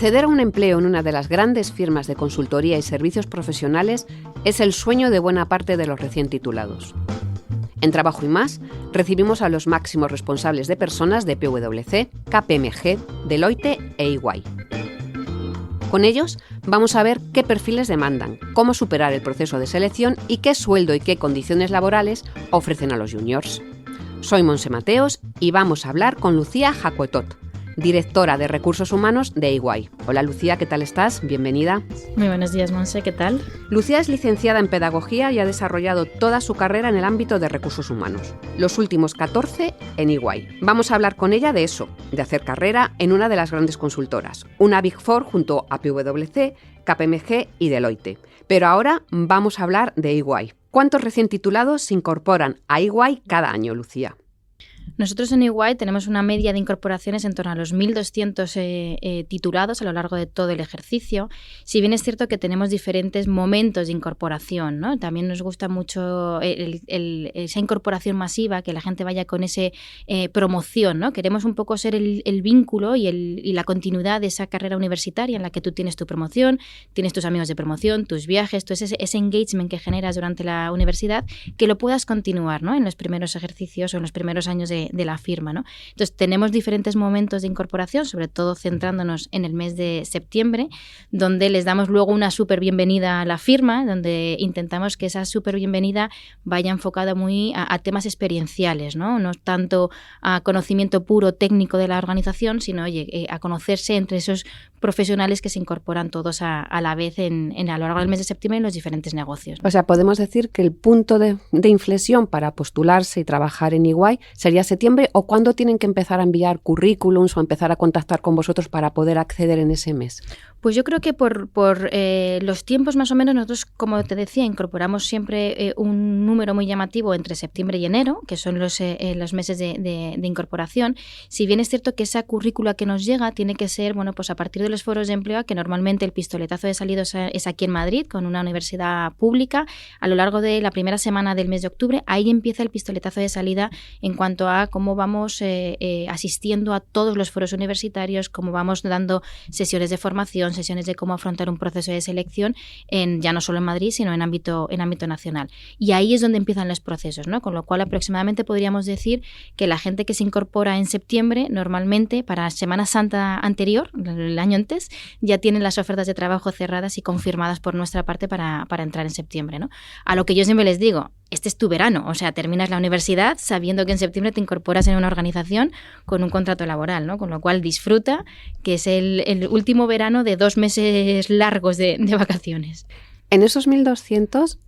Acceder a un empleo en una de las grandes firmas de consultoría y servicios profesionales es el sueño de buena parte de los recién titulados. En Trabajo y Más recibimos a los máximos responsables de personas de PwC, KPMG, Deloitte e EY. Con ellos vamos a ver qué perfiles demandan, cómo superar el proceso de selección y qué sueldo y qué condiciones laborales ofrecen a los juniors. Soy Montse Mateos y vamos a hablar con Lucía Jacuetot, directora de Recursos Humanos de EY. Hola Lucía, ¿qué tal estás? Bienvenida. Muy buenos días, Montse, ¿qué tal? Lucía es licenciada en Pedagogía y ha desarrollado toda su carrera en el ámbito de recursos humanos, los últimos 14 en EY. Vamos a hablar con ella de eso, de hacer carrera en una de las grandes consultoras, una Big Four junto a PwC, KPMG y Deloitte. Pero ahora vamos a hablar de EY. ¿Cuántos recién titulados se incorporan a EY cada año, Lucía? Nosotros en EY tenemos una media de incorporaciones en torno a los 1.200 titulados a lo largo de todo el ejercicio. Si bien es cierto que tenemos diferentes momentos de incorporación, ¿no? También nos gusta mucho esa incorporación masiva, que la gente vaya con esa promoción, ¿no? Queremos un poco ser el vínculo y la continuidad de esa carrera universitaria en la que tú tienes tu promoción, tienes tus amigos de promoción, tus viajes, ese engagement que generas durante la universidad, que lo puedas continuar, ¿no? En los primeros ejercicios o en los primeros años de la firma, ¿no? Entonces, tenemos diferentes momentos de incorporación, sobre todo centrándonos en el mes de septiembre, donde les damos luego una súper bienvenida a la firma, donde intentamos que esa súper bienvenida vaya enfocada muy a temas experienciales, ¿no? No tanto a conocimiento puro técnico de la organización, sino, a conocerse entre esos profesionales que se incorporan todos a la vez a lo largo del mes de septiembre en los diferentes negocios, ¿no? O sea, podemos decir que el punto de inflexión para postularse y trabajar en EY sería septiembre, o cuándo tienen que empezar a enviar currículums o empezar a contactar con vosotros para poder acceder en ese mes. Pues yo creo que por los tiempos más o menos nosotros, como te decía, incorporamos siempre un número muy llamativo entre septiembre y enero, que son los meses de incorporación. Si bien es cierto que esa currícula que nos llega tiene que ser, bueno, pues a partir de los foros de empleo, que normalmente el pistoletazo de salida es aquí en Madrid, con una universidad pública, a lo largo de la primera semana del mes de octubre, ahí empieza el pistoletazo de salida en cuanto a cómo vamos asistiendo a todos los foros universitarios, cómo vamos dando sesiones de formación, sesiones de cómo afrontar un proceso de selección ya no solo en Madrid, sino en ámbito nacional. Y ahí es donde empiezan los procesos, ¿no? Con lo cual aproximadamente podríamos decir que la gente que se incorpora en septiembre, normalmente para Semana Santa anterior, el año antes, ya tienen las ofertas de trabajo cerradas y confirmadas por nuestra parte para entrar en septiembre, ¿no? A lo que yo siempre les digo, este es tu verano, o sea, terminas la universidad sabiendo que en septiembre te incorporas en una organización con un contrato laboral, ¿no? Con lo cual disfruta, que es el último verano de 2 meses largos de vacaciones. En esos 1.200,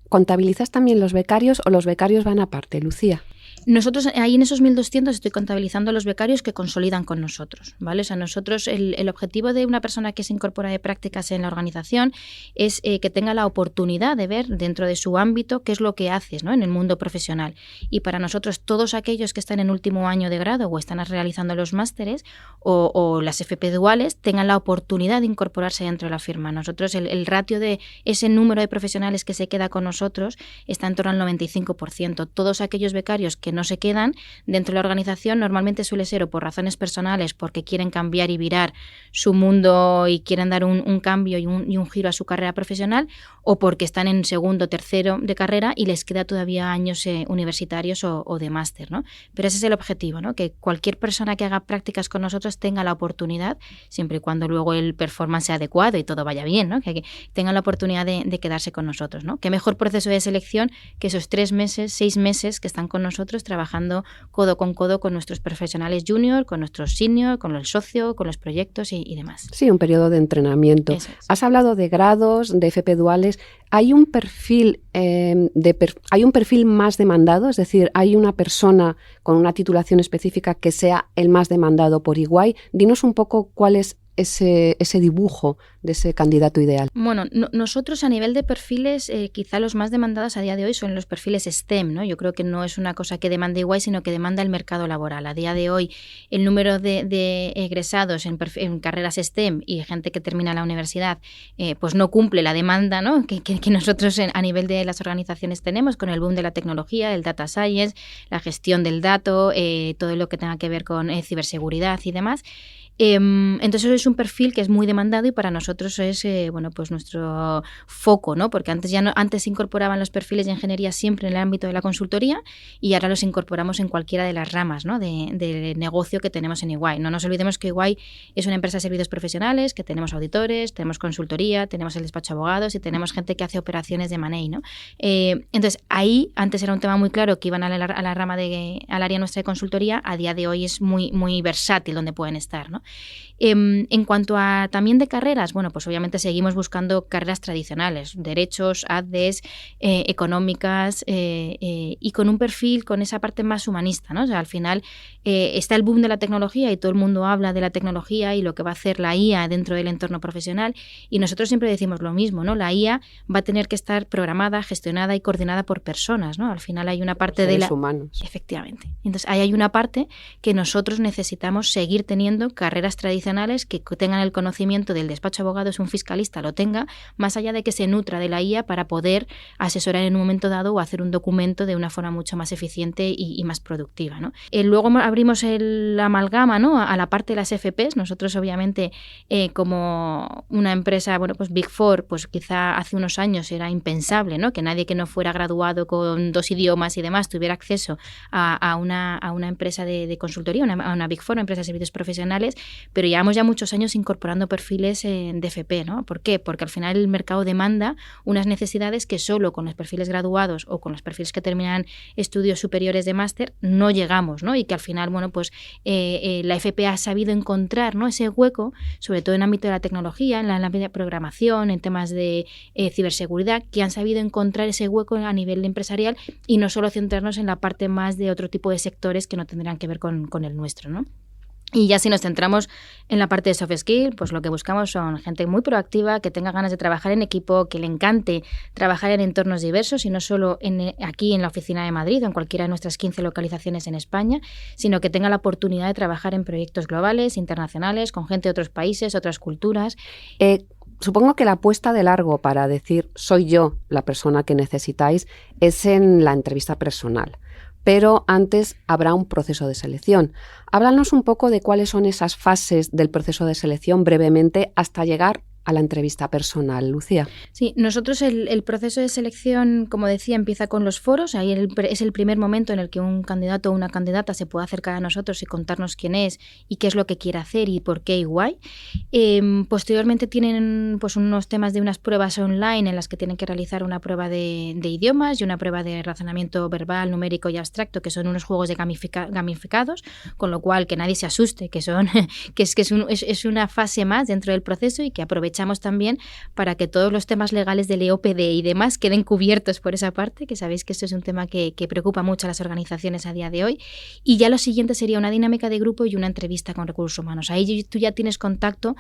¿contabilizas también los becarios o los becarios van aparte, Lucía? Nosotros ahí en esos 1.200 estoy contabilizando los becarios que consolidan con nosotros, ¿vale? O sea, nosotros el objetivo de una persona que se incorpora de prácticas en la organización es que tenga la oportunidad de ver dentro de su ámbito qué es lo que haces, ¿no? En el mundo profesional. Y para nosotros todos aquellos que están en último año de grado o están realizando los másteres o las FP duales tengan la oportunidad de incorporarse dentro de la firma. Nosotros el ratio de ese número de profesionales que se queda con nosotros está en torno al 95%. Todos aquellos becarios que no se quedan dentro de la organización normalmente suele ser o por razones personales, porque quieren cambiar y virar su mundo y quieren dar un cambio y un giro a su carrera profesional, o porque están en segundo o tercero de carrera y les queda todavía años universitarios o de máster, ¿no? Pero ese es el objetivo, ¿no? Que cualquier persona que haga prácticas con nosotros tenga la oportunidad, siempre y cuando luego el performance sea adecuado y todo vaya bien, ¿no? Que tengan la oportunidad de quedarse con nosotros, ¿no? Qué mejor proceso de selección que esos 3 meses, 6 meses que están con nosotros trabajando codo con nuestros profesionales junior, con nuestros senior, con el socio, con los proyectos y demás. Sí, un periodo de entrenamiento. Eso es. Has hablado de grados, de FP duales. ¿Hay un perfil más demandado? Es decir, ¿hay una persona con una titulación específica que sea el más demandado por EY? Dinos un poco cuál es ese dibujo de ese candidato ideal. Bueno, nosotros a nivel de perfiles, quizá los más demandados a día de hoy son los perfiles STEM, ¿no? Yo creo que no es una cosa que demande EY, sino que demanda el mercado laboral. A día de hoy, el número de egresados en carreras STEM y gente que termina la universidad, pues no cumple la demanda, ¿no? que nosotros a nivel de las organizaciones tenemos con el boom de la tecnología, el data science, la gestión del dato, todo lo que tenga que ver con ciberseguridad y demás. Entonces eso es un perfil que es muy demandado y para nosotros es pues nuestro foco, ¿no? Porque antes se incorporaban los perfiles de ingeniería siempre en el ámbito de la consultoría y ahora los incorporamos en cualquiera de las ramas, ¿no? de negocio que tenemos en EY. No nos olvidemos que EY es una empresa de servicios profesionales, que tenemos auditores, tenemos consultoría, tenemos el despacho de abogados y tenemos gente que hace operaciones de M&A, ¿no? Entonces ahí antes era un tema muy claro que iban a la rama al área nuestra de consultoría, a día de hoy es muy, muy versátil donde pueden estar, ¿no? En cuanto a también de carreras, bueno, pues obviamente seguimos buscando carreras tradicionales, derechos, ADES, económicas y con un perfil con esa parte más humanista, ¿no? O sea, al final está el boom de la tecnología y todo el mundo habla de la tecnología y lo que va a hacer la IA dentro del entorno profesional y nosotros siempre decimos lo mismo, ¿no? La IA va a tener que estar programada, gestionada y coordinada por personas, ¿no? Al final hay una parte de humanos. Efectivamente. Entonces ahí hay una parte que nosotros necesitamos seguir teniendo carreras tradicionales que tengan el conocimiento del despacho de abogados, un fiscalista lo tenga, más allá de que se nutra de la IA para poder asesorar en un momento dado o hacer un documento de una forma mucho más eficiente y más productiva, ¿no? Luego abrimos la amalgama, ¿no? A la parte de las FPs. Nosotros obviamente como una empresa, bueno, pues Big Four, pues quizá hace unos años era impensable, ¿no? Que nadie que no fuera graduado con 2 idiomas y demás tuviera acceso a una empresa de consultoría, a una Big Four, una empresa de servicios profesionales, pero llevamos ya muchos años incorporando perfiles de FP, ¿no? ¿Por qué? Porque al final el mercado demanda unas necesidades que solo con los perfiles graduados o con los perfiles que terminan estudios superiores de máster no llegamos, ¿no? Y que al final, bueno, pues la FP ha sabido encontrar, ¿no? Ese hueco, sobre todo en el ámbito de la tecnología, en el ámbito de programación, en temas de ciberseguridad, que han sabido encontrar ese hueco a nivel empresarial y no solo centrarnos en la parte más de otro tipo de sectores que no tendrán que ver con el nuestro, ¿no? Y ya si nos centramos en la parte de soft skill, pues lo que buscamos son gente muy proactiva, que tenga ganas de trabajar en equipo, que le encante trabajar en entornos diversos y no solo aquí en la oficina de Madrid o en cualquiera de nuestras 15 localizaciones en España, sino que tenga la oportunidad de trabajar en proyectos globales, internacionales, con gente de otros países, otras culturas. Supongo que la apuesta de largo para decir soy yo la persona que necesitáis es en la entrevista personal. Pero antes habrá un proceso de selección. Háblanos un poco de cuáles son esas fases del proceso de selección brevemente hasta llegar a la entrevista personal, Lucía. Sí, nosotros el proceso de selección, como decía, empieza con los foros. Ahí es el primer momento en el que un candidato o una candidata se puede acercar a nosotros y contarnos quién es y qué es lo que quiere hacer y por qué EY. Posteriormente tienen pues unos temas de unas pruebas online en las que tienen que realizar una prueba de idiomas y una prueba de razonamiento verbal, numérico y abstracto, que son unos juegos de gamificados, con lo cual que nadie se asuste, que es una fase más dentro del proceso y que aprovechamos también para que todos los temas legales del EOPD y demás queden cubiertos por esa parte, que sabéis que esto es un tema que preocupa mucho a las organizaciones a día de hoy. Y ya lo siguiente sería una dinámica de grupo y una entrevista con recursos humanos. Ahí tú ya tienes contacto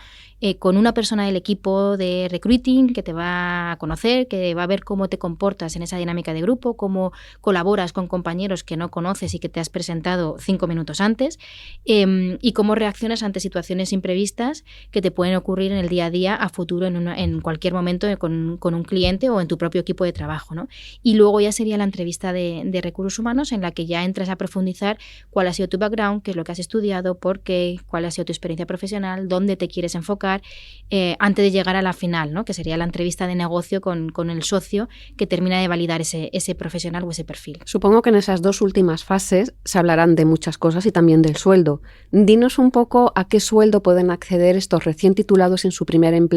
con una persona del equipo de recruiting que te va a conocer, que va a ver cómo te comportas en esa dinámica de grupo, cómo colaboras con compañeros que no conoces y que te has presentado 5 minutos antes, y cómo reaccionas ante situaciones imprevistas que te pueden ocurrir en el día a día a futuro en cualquier momento con un cliente o en tu propio equipo de trabajo, ¿no? Y luego ya sería la entrevista de recursos humanos en la que ya entras a profundizar cuál ha sido tu background, qué es lo que has estudiado, por qué, cuál ha sido tu experiencia profesional, dónde te quieres enfocar antes de llegar a la final, ¿no? Que sería la entrevista de negocio con el socio que termina de validar ese profesional o ese perfil. Supongo que en esas dos últimas fases se hablarán de muchas cosas y también del sueldo. Dinos un poco a qué sueldo pueden acceder estos recién titulados en su primer empleo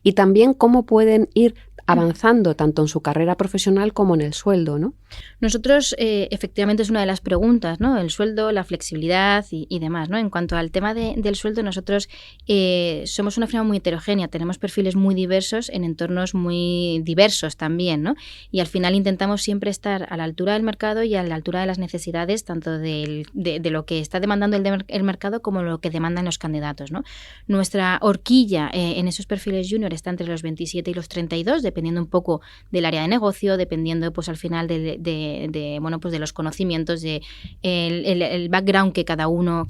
y también cómo pueden ir avanzando tanto en su carrera profesional como en el sueldo, ¿no? Nosotros, efectivamente, es una de las preguntas, ¿no? El sueldo, la flexibilidad y demás, ¿no? En cuanto al tema del sueldo, nosotros somos una firma muy heterogénea, tenemos perfiles muy diversos en entornos muy diversos también, ¿no? Y al final intentamos siempre estar a la altura del mercado y a la altura de las necesidades, tanto de lo que está demandando el mercado como lo que demandan los candidatos, ¿no? Nuestra horquilla en esos perfiles junior está entre los 27 y los 32, dependiendo un poco del área de negocio, dependiendo pues al final de bueno, pues de los conocimientos, de el background que cada uno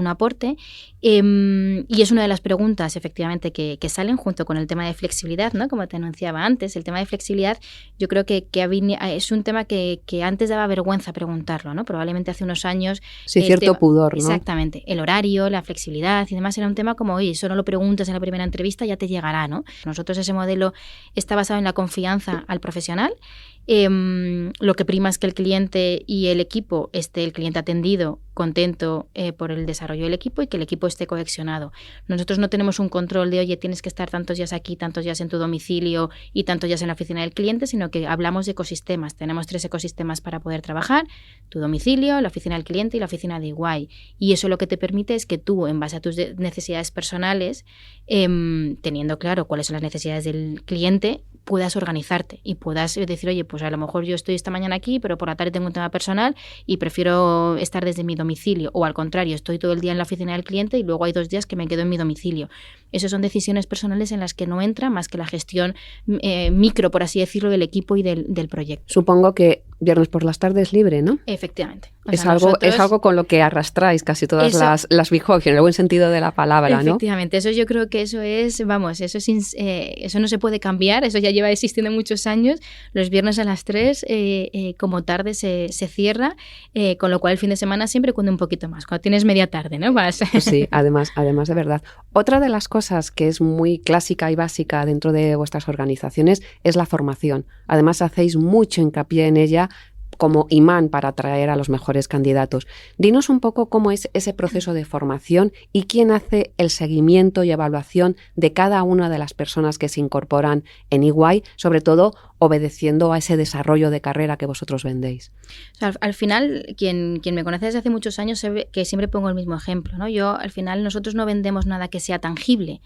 aporte. Y es una de las preguntas, efectivamente, que salen junto con el tema de flexibilidad, ¿no? Como te anunciaba antes, el tema de flexibilidad yo creo que es un tema que antes daba vergüenza preguntarlo, ¿no? Probablemente hace unos años... Sí, cierto pudor, ¿no? Exactamente. El horario, la flexibilidad y demás era un tema como, oye, eso no lo preguntas en la primera entrevista, ya te llegará, ¿no? Nosotros ese modelo está basado en la confianza al profesional. Lo que prima es que el cliente y el equipo esté el cliente atendido, contento por el desarrollo del equipo y que el equipo esté cohesionado. Nosotros no tenemos un control de, oye, tienes que estar tantos días aquí, tantos días en tu domicilio y tantos días en la oficina del cliente, sino que hablamos de ecosistemas. Tenemos 3 ecosistemas para poder trabajar: tu domicilio, la oficina del cliente y la oficina de EY. Y eso lo que te permite es que tú, en base a tus necesidades personales, teniendo claro cuáles son las necesidades del cliente, puedas organizarte y puedas decir, oye, pues a lo mejor yo estoy esta mañana aquí, pero por la tarde tengo un tema personal y prefiero estar desde mi domicilio, o al contrario, estoy todo el día en la oficina del cliente y luego hay 2 días que me quedo en mi domicilio. Esas son decisiones personales en las que no entra más que la gestión micro, por así decirlo, del equipo y del proyecto. Supongo que viernes por las tardes libre, ¿no? Efectivamente. Es algo con lo que arrastráis casi todas las Big Four, en el buen sentido de la palabra, ¿no? Efectivamente, eso yo creo que eso no se puede cambiar, eso ya lleva existiendo muchos años. Los viernes a las 3 como tarde se cierra, con lo cual el fin de semana siempre cunde un poquito más, cuando tienes media tarde, ¿no? Pues sí, además de verdad. Otra de las cosas que es muy clásica y básica dentro de vuestras organizaciones es la formación. Además hacéis mucho hincapié en ella como imán para atraer a los mejores candidatos. Dinos un poco cómo es ese proceso de formación y quién hace el seguimiento y evaluación de cada una de las personas que se incorporan en EY, sobre todo obedeciendo a ese desarrollo de carrera que vosotros vendéis. O sea, al final, quien me conoce desde hace muchos años sabe que siempre pongo el mismo ejemplo, ¿no? Al final, nosotros no vendemos nada que sea tangible.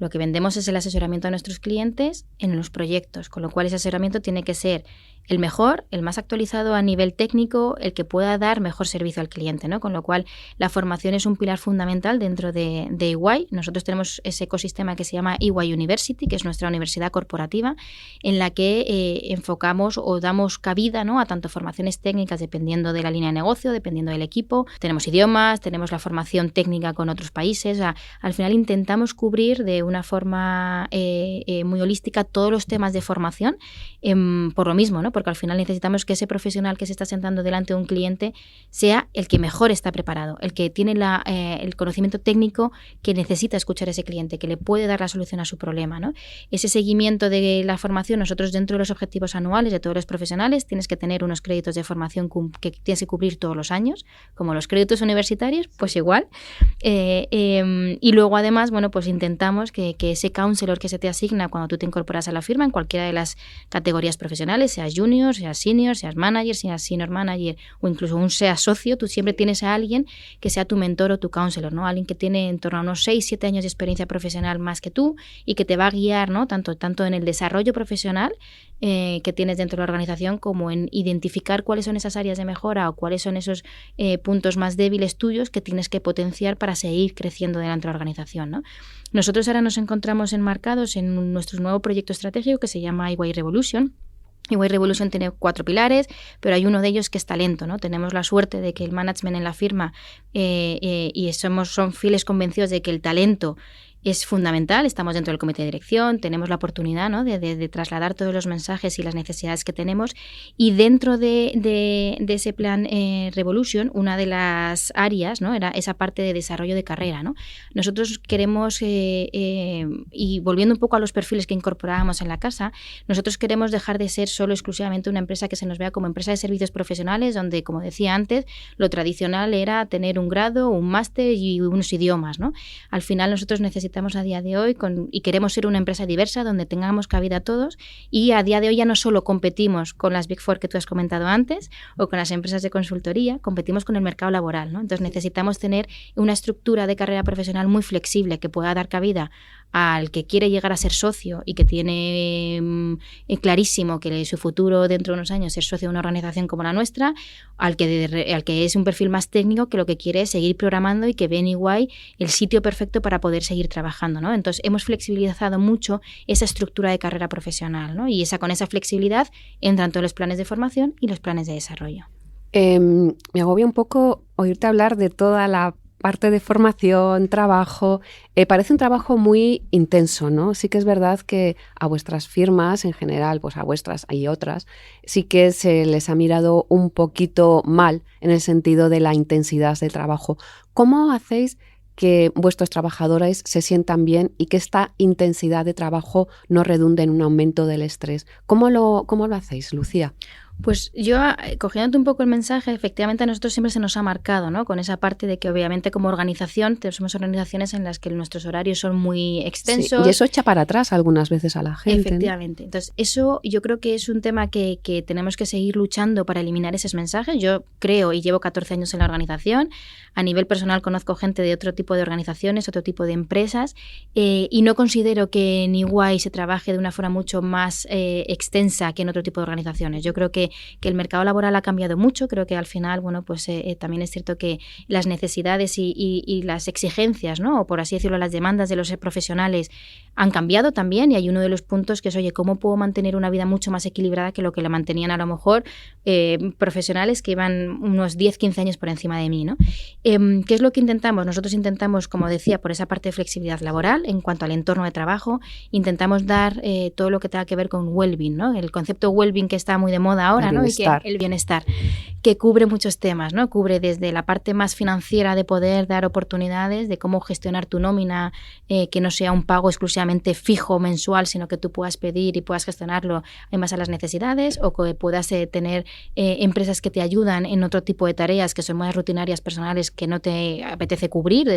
Lo que vendemos es el asesoramiento a nuestros clientes en los proyectos, con lo cual ese asesoramiento tiene que ser el mejor, el más actualizado a nivel técnico, el que pueda dar mejor servicio al cliente, ¿no? Con lo cual la formación es un pilar fundamental dentro de EY. Nosotros tenemos ese ecosistema que se llama EY University, que es nuestra universidad corporativa, en la que enfocamos o damos cabida, ¿no?, a tanto formaciones técnicas dependiendo de la línea de negocio, dependiendo del equipo. Tenemos idiomas, tenemos la formación técnica con otros países. O sea, al final intentamos cubrir de una forma muy holística todos los temas de formación, por lo mismo, ¿no? Porque al final necesitamos que ese profesional que se está sentando delante de un cliente sea el que mejor está preparado, el que tiene el conocimiento técnico que necesita escuchar a ese cliente, que le puede dar la solución a su problema, ¿no? Ese seguimiento de la formación, nosotros dentro de los objetivos anuales de todos los profesionales tienes que tener unos créditos de formación que tienes que cubrir todos los años, como los créditos universitarios, pues igual. Y luego además, bueno, pues intentamos que ese counselor que se te asigna cuando tú te incorporas a la firma en cualquiera de las categorías profesionales, seas junior, seas senior, seas manager, seas senior manager o incluso seas socio, tú siempre tienes a alguien que sea tu mentor o tu counselor, ¿no? Alguien que tiene en torno a unos 6-7 años de experiencia profesional más que tú y que te va a guiar, ¿no?, tanto en el desarrollo profesional que tienes dentro de la organización como en identificar cuáles son esas áreas de mejora o cuáles son esos puntos más débiles tuyos que tienes que potenciar para seguir creciendo dentro de la organización, ¿no? Nosotros ahora nos encontramos enmarcados en nuestro nuevo proyecto estratégico que se llama EY Revolution. EY Revolution tiene 4 pilares, pero hay uno de ellos que es talento, ¿no? Tenemos la suerte de que el management en la firma son fieles convencidos de que el talento es fundamental. Estamos dentro del comité de dirección, tenemos la oportunidad, ¿no?, de trasladar todos los mensajes y las necesidades que tenemos, y dentro de ese plan Revolution, una de las áreas, ¿no?, era esa parte de desarrollo de carrera, ¿no? Nosotros queremos, y volviendo un poco a los perfiles que incorporábamos en la casa, nosotros queremos dejar de ser solo exclusivamente una empresa que se nos vea como empresa de servicios profesionales, donde, como decía antes, lo tradicional era tener un grado, un máster y unos idiomas, ¿no? Al final nosotros necesitamos a día de hoy y queremos ser una empresa diversa donde tengamos cabida a todos, y a día de hoy ya no solo competimos con las Big Four que tú has comentado antes o con las empresas de consultoría, competimos con el mercado laboral, ¿no? Entonces necesitamos tener una estructura de carrera profesional muy flexible que pueda dar cabida al que quiere llegar a ser socio y que tiene clarísimo que su futuro dentro de unos años es ser socio de una organización como la nuestra, al que es un perfil más técnico que lo que quiere es seguir programando y que ve en EY el sitio perfecto para poder seguir trabajando, ¿no? Entonces hemos flexibilizado mucho esa estructura de carrera profesional, ¿no? Y con esa flexibilidad entran todos los planes de formación y los planes de desarrollo. Me agobia un poco oírte hablar de toda la parte de formación, trabajo. Parece un trabajo muy intenso, ¿no? Sí que es verdad que a vuestras firmas en general, pues a vuestras y otras, sí que se les ha mirado un poquito mal en el sentido de la intensidad del trabajo. ¿Cómo hacéis que vuestros trabajadores se sientan bien y que esta intensidad de trabajo no redunde en un aumento del estrés? ¿Cómo lo hacéis, Lucía? Pues yo, cogiendo un poco el mensaje, efectivamente a nosotros siempre se nos ha marcado, ¿no? Con esa parte de que obviamente como organización somos organizaciones en las que nuestros horarios son muy extensos. Sí, y eso echa para atrás algunas veces a la gente. Efectivamente. ¿No? Entonces, eso yo creo que es un tema que tenemos que seguir luchando para eliminar esos mensajes. Yo creo y llevo 14 años en la organización. A nivel personal conozco gente de otro tipo de organizaciones, otro tipo de empresas, y no considero que en EY se trabaje de una forma mucho más extensa que en otro tipo de organizaciones. Yo creo que el mercado laboral ha cambiado mucho. Creo que al final, bueno, pues también es cierto que las necesidades y las exigencias, ¿no? O por así decirlo, las demandas de los profesionales han cambiado también, y hay uno de los puntos que es, oye, ¿cómo puedo mantener una vida mucho más equilibrada que lo que la mantenían a lo mejor profesionales que iban unos 10, 15 años por encima de mí, ¿no? ¿Qué es lo que intentamos? Nosotros intentamos, como decía, por esa parte de flexibilidad laboral en cuanto al entorno de trabajo, intentamos dar todo lo que tenga que ver con well-being, ¿no? El concepto well-being que está muy de moda ahora, ¿no? Y que el bienestar, que cubre muchos temas, ¿no? Cubre desde la parte más financiera de poder dar oportunidades, de cómo gestionar tu nómina, que no sea un pago exclusivamente fijo mensual, sino que tú puedas pedir y puedas gestionarlo en base a las necesidades, o que puedas tener empresas que te ayudan en otro tipo de tareas que son más rutinarias, personales, que no te apetece cubrir.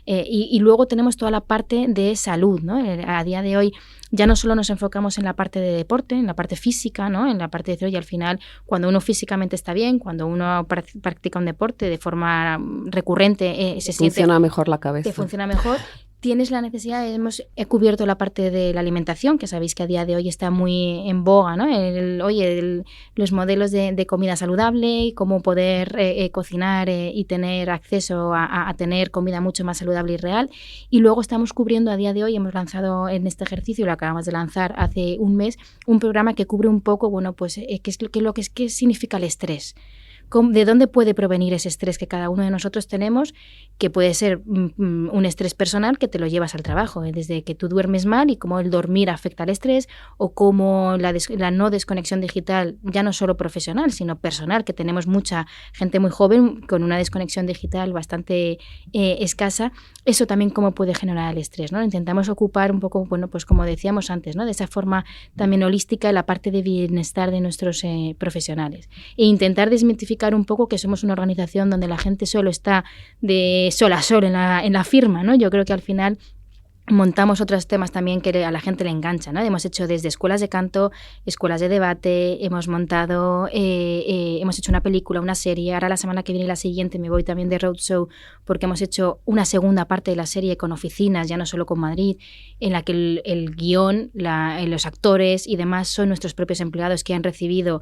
Y luego tenemos toda la parte de salud, ¿no? A día de hoy ya no solo nos enfocamos en la parte de deporte, en la parte física, ¿no? En la parte de decir, oye, al final, cuando uno físicamente está bien, cuando uno practica un deporte de forma recurrente, funciona mejor la cabeza. Te funciona mejor. Tienes la necesidad, hemos cubierto la parte de la alimentación, que sabéis que a día de hoy está muy en boga, ¿no? Los modelos de comida saludable y cómo poder cocinar y tener acceso a tener comida mucho más saludable y real. Y luego estamos cubriendo a día de hoy, hemos lanzado en este ejercicio, lo acabamos de lanzar hace un mes, un programa que cubre un poco, bueno, pues qué significa el estrés. ¿De dónde puede provenir ese estrés que cada uno de nosotros tenemos? Que puede ser un estrés personal que te lo llevas al trabajo, desde que tú duermes mal y cómo el dormir afecta al estrés, o cómo la no desconexión digital, ya no solo profesional, sino personal, que tenemos mucha gente muy joven con una desconexión digital bastante escasa. Eso también cómo puede generar el estrés, ¿no? Intentamos ocupar un poco, bueno, pues como decíamos antes, ¿no? De esa forma también holística la parte de bienestar de nuestros profesionales, e intentar desmitificar un poco que somos una organización donde la gente solo está de sol a sol en la firma, ¿no? Yo creo que al final montamos otros temas también que a la gente le engancha, ¿no? Hemos hecho desde escuelas de canto, escuelas de debate, hemos montado, hemos hecho una película, una serie. Ahora la semana que viene y la siguiente me voy también de roadshow, porque hemos hecho una segunda parte de la serie con oficinas, ya no solo con Madrid, en la que el guión, los actores y demás son nuestros propios empleados que han recibido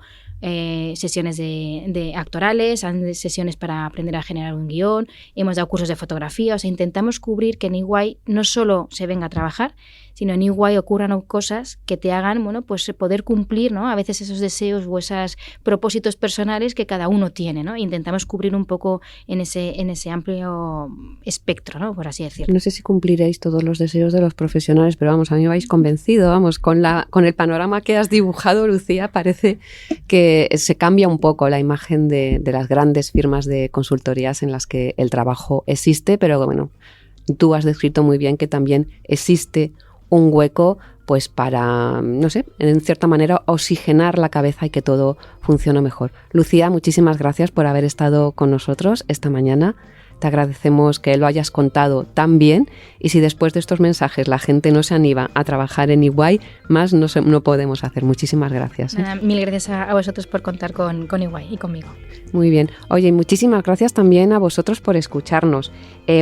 sesiones de actorales, sesiones para aprender a generar un guión, hemos dado cursos de fotografía. O sea, intentamos cubrir que en EY no solo se venga a trabajar, sino en EY ocurran cosas que te hagan, bueno, pues poder cumplir, ¿no? A veces esos deseos o esos propósitos personales que cada uno tiene, ¿no? Intentamos cubrir un poco en ese amplio espectro, ¿no? Por así decirlo. No sé si cumpliréis todos los deseos de los profesionales, pero vamos, a mí me habéis convencido, vamos, con el panorama que has dibujado, Lucía, parece que se cambia un poco la imagen de las grandes firmas de consultorías en las que el trabajo existe, pero bueno, tú has descrito muy bien que también existe un hueco pues para, no sé, en cierta manera oxigenar la cabeza y que todo funcione mejor. Lucía, muchísimas gracias por haber estado con nosotros esta mañana. te agradecemos que lo hayas contado tan bien, y si después de estos mensajes la gente no se anima a trabajar en EY, más no podemos hacer. Muchísimas gracias. Mil gracias a vosotros por contar con EY y conmigo. Muy bien. Oye, muchísimas gracias también a vosotros por escucharnos.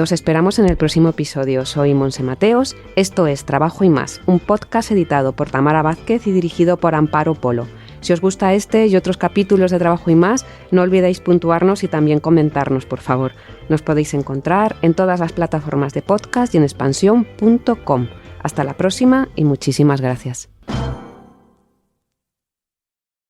Os esperamos en el próximo episodio. Soy Monse Mateos. Esto es Trabajo y Más, un podcast editado por Tamara Vázquez y dirigido por Amparo Polo. Si os gusta este y otros capítulos de Trabajo y Más, no olvidéis puntuarnos y también comentarnos, por favor. Nos podéis encontrar en todas las plataformas de podcast y en expansión.com. Hasta la próxima y muchísimas gracias.